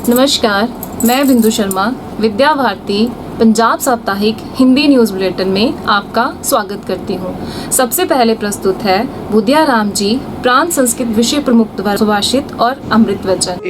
नमस्कार, मैं बिंदु शर्मा विद्या भारती पंजाब साप्ताहिक हिंदी न्यूज़ बुलेटिन में आपका स्वागत करती हूँ। सबसे पहले प्रस्तुत है बुधिया राम जी प्रांत संस्कृत विषय प्रमुख द्वारा सुभाषित और अमृत वचन।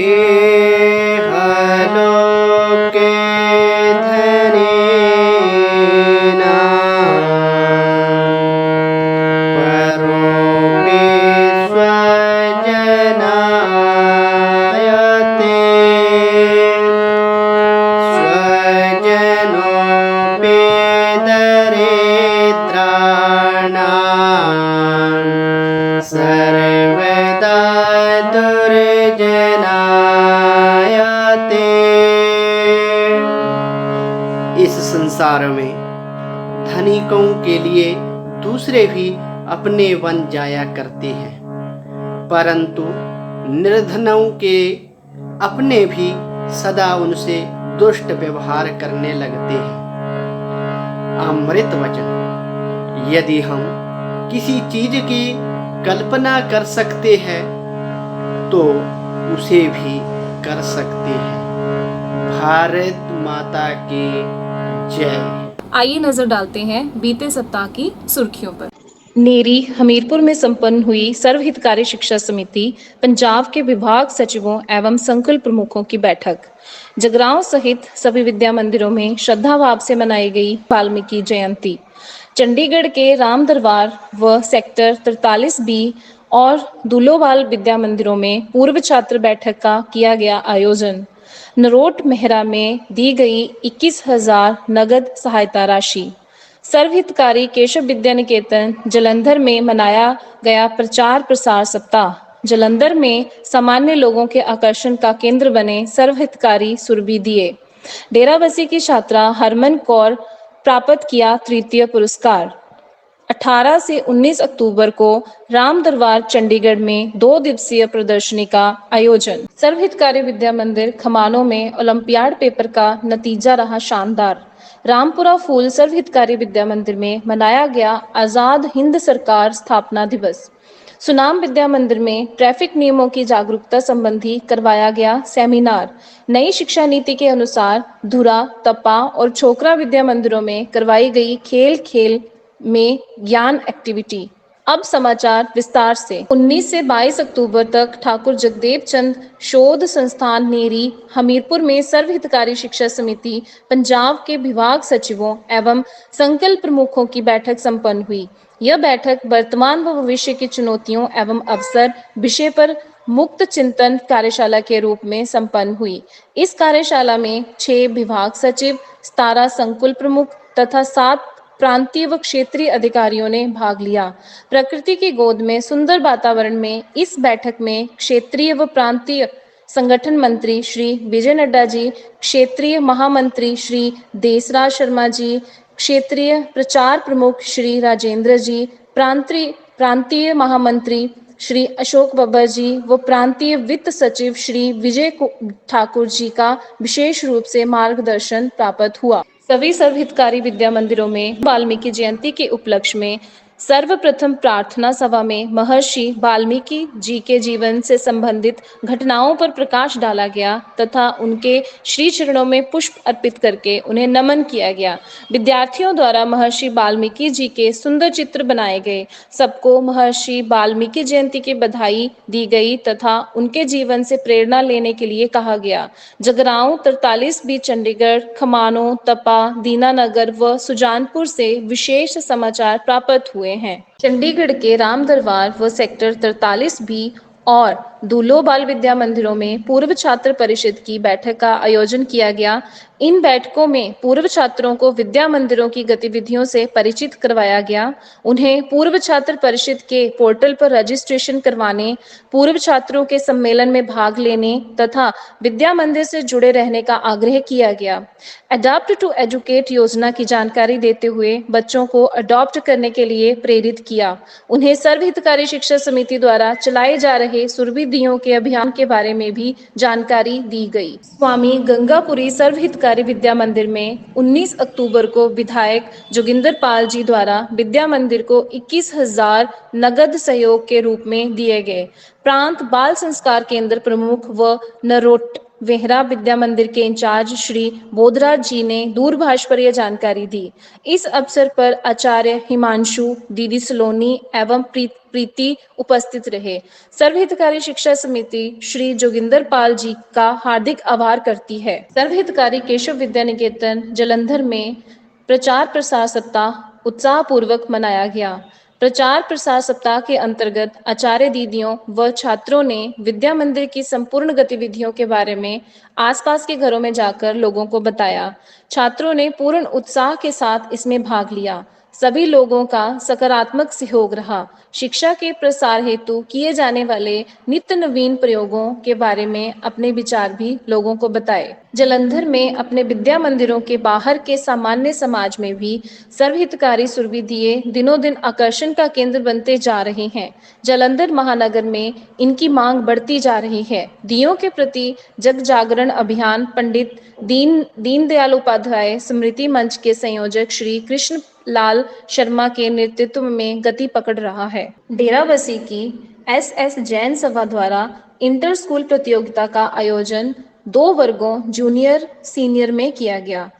इस संसार में धनिकों के लिए दूसरे भी अपने बन जाया करते हैं, परंतु निर्धनों के अपने भी सदा उनसे दुष्ट व्यवहार करने लगते हैं। अमृत वचन। यदि हम किसी चीज की कल्पना कर सकते हैं तो उसे भी कर सकते हैं। भारत माता की जय। आइए नजर डालते हैं बीते सप्ताह की सुर्खियों पर। नेरी हमीरपुर में संपन्न हुई सर्वहितकारी शिक्षा समिति पंजाब के विभाग सचिवों एवं संकुल प्रमुखों की बैठक। जगरांव सहित सभी विद्या मंदिरों में श्रद्धा भाव से मनाई गई वाल्मीकि जयंती। चंडीगढ़ के राम दरबार व सेक्टर 43B और दुलोवाल विद्या मंदिरों में पूर्व छात्र बैठक का किया गया आयोजन। नरोट मेहरा में दी गई 21,000 नगद सहायता राशि। सर्वहितकारी केशव विद्या निकेतन जालंधर में मनाया गया प्रचार प्रसार सप्ताह। जालंधर में सामान्य लोगों के आकर्षण का केंद्र बने सर्वहितकारी सुरभि दिए। डेराबस्सी की छात्रा हरमन कौर प्राप्त किया तृतीय पुरस्कार। 18 से 19 अक्टूबर को राम दरबार चंडीगढ़ में 2 दिवसीय प्रदर्शनी का आयोजन। सर्वहितकारी विद्या मंदिर खमानों में ओलंपियाड पेपर का नतीजा रहा शानदार। रामपुरा फूल सर्वहितकारी विद्या मंदिर में मनाया गया आजाद हिंद सरकार स्थापना दिवस। सुनाम विद्या मंदिर में ट्रैफिक नियमों की जागरूकता संबंधी करवाया गया सेमिनार। नई शिक्षा नीति के अनुसार धुरा, तपा और छोकरा विद्या मंदिरों में करवाई गई खेल में ज्ञान एक्टिविटी। अब समाचार विस्तार से। 19 से 22 अक्टूबर तक ठाकुर जगदेव चंद शोध संस्थान नेरी हमीरपुर में सर्वहितकारी शिक्षा समिति पंजाब के विभाग सचिवों एवं संकल्प प्रमुखों की बैठक संपन्न हुई। यह बैठक वर्तमान व भविष्य की चुनौतियों एवं अवसर विषय पर मुक्त चिंतन कार्यशाला के रूप में संपन्न हुई। इस कार्यशाला में 6 विभाग सचिव, 17 संकुल प्रमुख तथा 7 प्रांतीय व क्षेत्रीय अधिकारियों ने भाग लिया। प्रकृति की गोद में सुंदर वातावरण में इस बैठक में क्षेत्रीय व प्रांतीय संगठन मंत्री श्री विजय नड्डा जी, क्षेत्रीय महामंत्री श्री देसराज शर्मा जी, क्षेत्रीय प्रचार प्रमुख श्री राजेंद्र जी, प्रांतीय महामंत्री श्री अशोक बब्बर जी व प्रांतीय वित्त सचिव श्री विजय ठाकुर जी का विशेष रूप से मार्गदर्शन प्राप्त हुआ। सभी सर्वहितकारी विद्या मंदिरों में वाल्मीकि जयंती के उपलक्ष्य में सर्वप्रथम प्रार्थना सभा में महर्षि वाल्मीकि जी के जीवन से संबंधित घटनाओं पर प्रकाश डाला गया तथा उनके श्री चरणों में पुष्प अर्पित करके उन्हें नमन किया गया। विद्यार्थियों द्वारा महर्षि वाल्मीकि जी के सुंदर चित्र बनाए गए। सबको महर्षि वाल्मीकि जयंती की बधाई दी गई तथा उनके जीवन से प्रेरणा लेने के लिए कहा गया। जगरांव 43B चंडीगढ़, खमानों, तपा, दीनानगर व सुजानपुर से विशेष समाचार प्राप्त हुए हैं। चंडीगढ़ के राम दरबार व सेक्टर 43B और दूलो बाल विद्या मंदिरों में पूर्व छात्र परिषद की बैठक का आयोजन किया गया। इन बैठकों में पूर्व छात्रों को विद्या मंदिरों की गतिविधियों से परिचित करवाया गया। उन्हें पूर्व छात्र परिषद के पोर्टल पर रजिस्ट्रेशन करवाने, पूर्व छात्रों के सम्मेलन में भाग लेने तथा विद्या मंदिर से जुड़े रहने का आग्रह किया गया। अडॉप्ट टू एजुकेट योजना की जानकारी देते हुए बच्चों को अडॉप्ट करने के लिए प्रेरित किया। उन्हें सर्वहितकारी शिक्षा समिति द्वारा चलाए जा रहे सुरभि दियों के अभियान के बारे में भी जानकारी दी गई। स्वामी गंगापुरी सर्वहितकारी विद्या मंदिर में 19 अक्टूबर को विधायक जोगिंदर पाल जी द्वारा विद्या मंदिर को 21,000 नगद सहयोग के रूप में दिए गए। प्रांत बाल संस्कार केंद्र प्रमुख व नरोट वेहरा विद्या मंदिर के इंचार्ज श्री बोधराज जी ने दूरभाष पर यह जानकारी दी। इस अवसर पर आचार्य हिमांशु, दीदी सलोनी एवं प्रीति उपस्थित रहे। सर्वहितकारी शिक्षा समिति श्री जोगिंदर पाल जी का हार्दिक आभार करती है। सर्वहितकारी केशव विद्या निकेतन जालंधर में प्रचार प्रसार सप्ताह उत्साह पूर्वक मनाया गया। प्रचार प्रसार सप्ताह के अंतर्गत आचार्य दीदियों व छात्रों ने विद्या मंदिर की संपूर्ण गतिविधियों के बारे में आसपास के घरों में जाकर लोगों को बताया। छात्रों ने पूर्ण उत्साह के साथ इसमें भाग लिया। सभी लोगों का सकारात्मक सहयोग रहा। शिक्षा के प्रसार हेतु किए जाने वाले नित्य नवीन प्रयोगों के बारे में अपने विचार भी लोगों को बताए। जालंधर में अपने विद्या मंदिरों के बाहर के सामान्य समाज में भी सर्वहितकारी सुरविदिये दिनों दिन आकर्षण का केंद्र बनते जा रहे हैं। जालंधर महानगर में इनकी मांग बढ़ती जा रही है। दियों के प्रति जग जागरण अभियान पंडित दीनदयाल उपाध्याय स्मृति मंच के संयोजक श्री कृष्ण लाल शर्मा के नेतृत्व में गति पकड़ रहा है। डेराबस्सी की SS जैन सभा द्वारा इंटर स्कूल प्रतियोगिता का आयोजन 2 वर्गों जूनियर सीनियर में किया गया।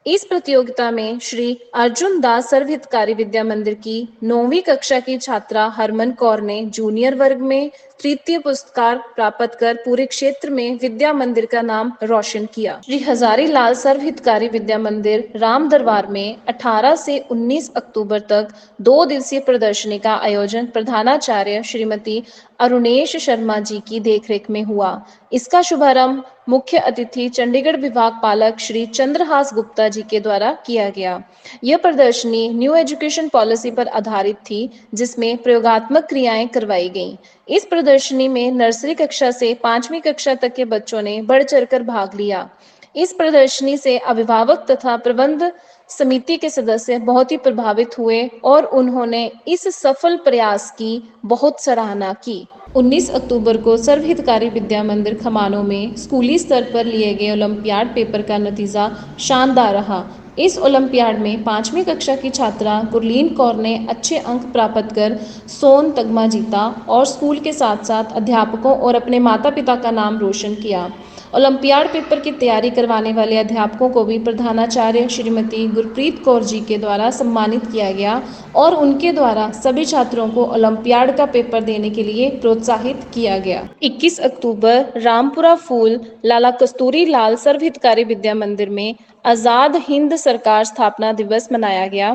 इस प्रतियोगिता में श्री अर्जुन दास सर्वहितकारी विद्या मंदिर की 9वीं कक्षा की छात्रा हरमन कौर ने जूनियर वर्ग में तृतीय पुरस्कार प्राप्त कर पूरे क्षेत्र में विद्या मंदिर का नाम रोशन किया। श्री हजारी लाल सर्वहितकारी विद्या मंदिर राम दरबार में 18 से 19 अक्टूबर तक 2 दिवसीय प्रदर्शनी का आयोजन प्रधानाचार्य श्रीमती अरुणेश शर्मा जी की देखरेख में हुआ। इसका शुभारंभ मुख्य अतिथि चंडीगढ़ विभाग पालक श्री चंद्रहास गुप्ता जी के द्वारा किया गया। यह प्रदर्शनी न्यू एजुकेशन पॉलिसी पर आधारित थी, जिसमें प्रयोगात्मक क्रियाएं करवाई गईं। इस प्रदर्शनी में नर्सरी कक्षा से 5वीं कक्षा तक के बच्चों ने बढ़ चढ़कर भाग लिया। इस प्रदर्शनी से अभिभावक तथा प्रबंध समिति के सदस्य बहुत ही प्रभावित हुए और उन्होंने इस सफल प्रयास की बहुत सराहना की। 19 अक्टूबर को सर्वहितकारी विद्या मंदिर खमानों में स्कूली स्तर पर लिए गए ओलंपियाड पेपर का नतीजा शानदार रहा। इस ओलंपियाड में 5वीं कक्षा की छात्रा गुरलीन कौर ने अच्छे अंक प्राप्त कर सोन तगमा जीता और स्कूल के साथ साथ अध्यापकों और अपने माता पिता का नाम रोशन किया। ओलंपियाड पेपर की तैयारी करवाने वाले अध्यापकों को भी प्रधानाचार्य श्रीमती गुरप्रीत कौर जी के द्वारा सम्मानित किया गया और उनके द्वारा सभी छात्रों को ओलंपियाड का पेपर देने के लिए प्रोत्साहित किया गया। 21 अक्टूबर रामपुरा फूल लाला कस्तूरी लाल सर्वहितकारी विद्या मंदिर में आजाद हिंद सरकार स्थापना दिवस मनाया गया।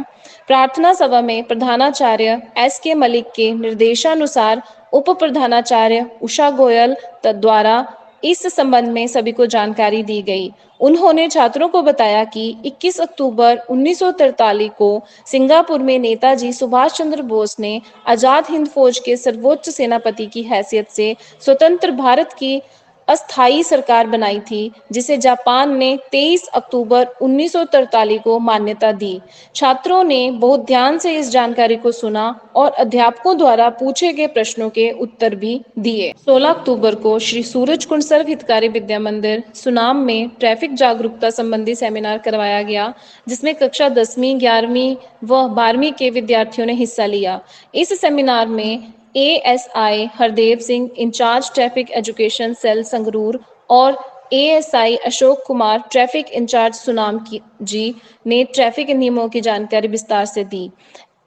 प्रार्थना सभा में प्रधानाचार्य SK मलिक के निर्देशानुसार उप प्रधानाचार्य उषा गोयल द्वारा इस संबंध में सभी को जानकारी दी गई। उन्होंने छात्रों को बताया कि 21 अक्टूबर 1943 को सिंगापुर में नेताजी सुभाष चंद्र बोस ने आजाद हिंद फौज के सर्वोच्च सेनापति की हैसियत से स्वतंत्र भारत की अस्थायी सरकार बनाई थी, जिसे जापान ने 23 अक्टूबर 1943 को मान्यता दी। छात्रों ने बहुत ध्यान से इस जानकारी को सुना और अध्यापकों द्वारा पूछे गए प्रश्नों के उत्तर भी दिए। 16 अक्टूबर को श्री सूरज कुंड सर्वहितकारी विद्या मंदिर सुनाम में ट्रैफिक जागरूकता संबंधी सेमिनार करवाया गया, जिसमें कक्षा 10वीं, 11वीं व 12वीं के विद्यार्थियों ने हिस्सा लिया। इस सेमिनार में ASI Hardev Singh incharge traffic education cell Sangrur और ASI Ashok Kumar traffic incharge Sunam ji ने ट्रैफिक नियमों की जानकारी विस्तार से दी।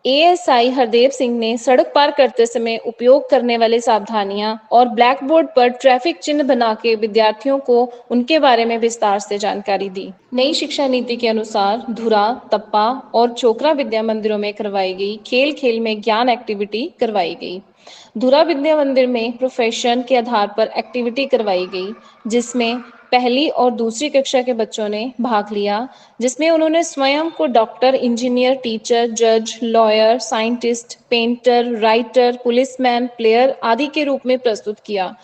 ASI हरदेव सिंह ने सड़क पार करते समय उपयोग करने वाली सावधानियां और ब्लैक बोर्ड पर ट्रैफिक चिन्ह बना के विद्यार्थियों को उनके बारे में विस्तार से जानकारी दी। नई शिक्षा नीति के अनुसार धुरा, तप्पा और चोकरा विद्या मंदिरों में करवाई गई खेल खेल में ज्ञान एक्टिविटी करवाई गई। धुरा विद्या मंदिर में प्रोफेशन के आधार पर एक्टिविटी करवाई गई, जिसमें पहली और दूसरी कक्षा के बच्चों ने भाग लिया, जिसमें उन्होंने स्वयं को डॉक्टर, इंजीनियर, टीचर, जज, lawyer, scientist, painter, writer, policeman, player आदि के रूप में प्रस्तुत किया।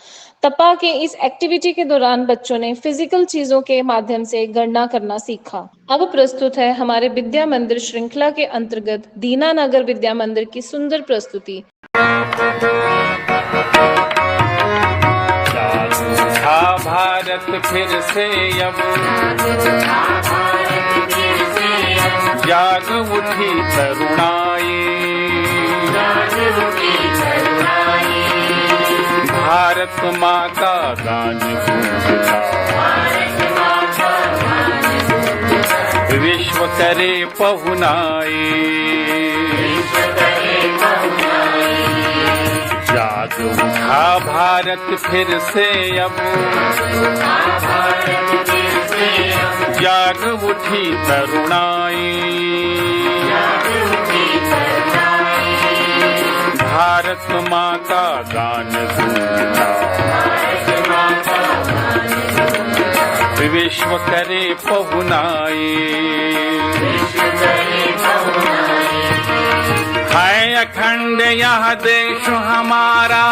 तपा के इस एक्टिविटी के दौरान बच्चों ने फिजिकल चीजों के माध्यम से गणना करना सीखा। अब प्रस्तुत है हमारे विद्या मंदिर श्रृंखला के अंतर्गत दीनानगर विद्या मंदिर की सुंदर प्रस्तुति। भारत फिर से अब जाग उठी तरुणाई, भारत माँ का गान गूंजता, विश्व करे पहुनाई, जाग उठा भारत फिर से अब, जाग उठी तरुणाई, भारत माँ का गान गूंजता, विश्व करे पहुनाई, है अखंड यह देश हमारा,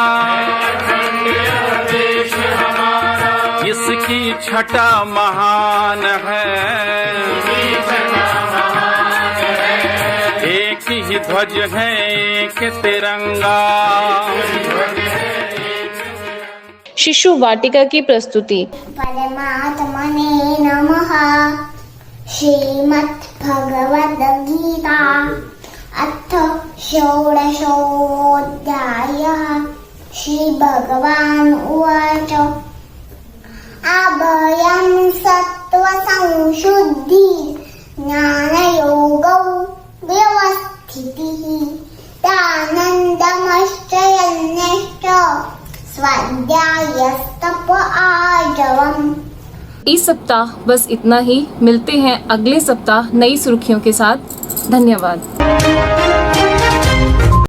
इसकी छटा महान है, एक ही ध्वज है एक तिरंगा। शिशु वाटिका की प्रस्तुति। परमात्मने नमः। श्रीमद्भगवद्गीता अथ षोडशोऽध्यायः। श्रीभगवान् उवाच अभयं सत्त्वसंशुद्धि ज्ञानयोगौ व्यवस्थितिः दानन्दमश्च यज्ञश्च स्वाध्यायस्तप आर्जवम्। इस सप्ताह बस इतना ही। मिलते हैं अगले सप्ताह नई सुर्खियों के साथ। धन्यवाद।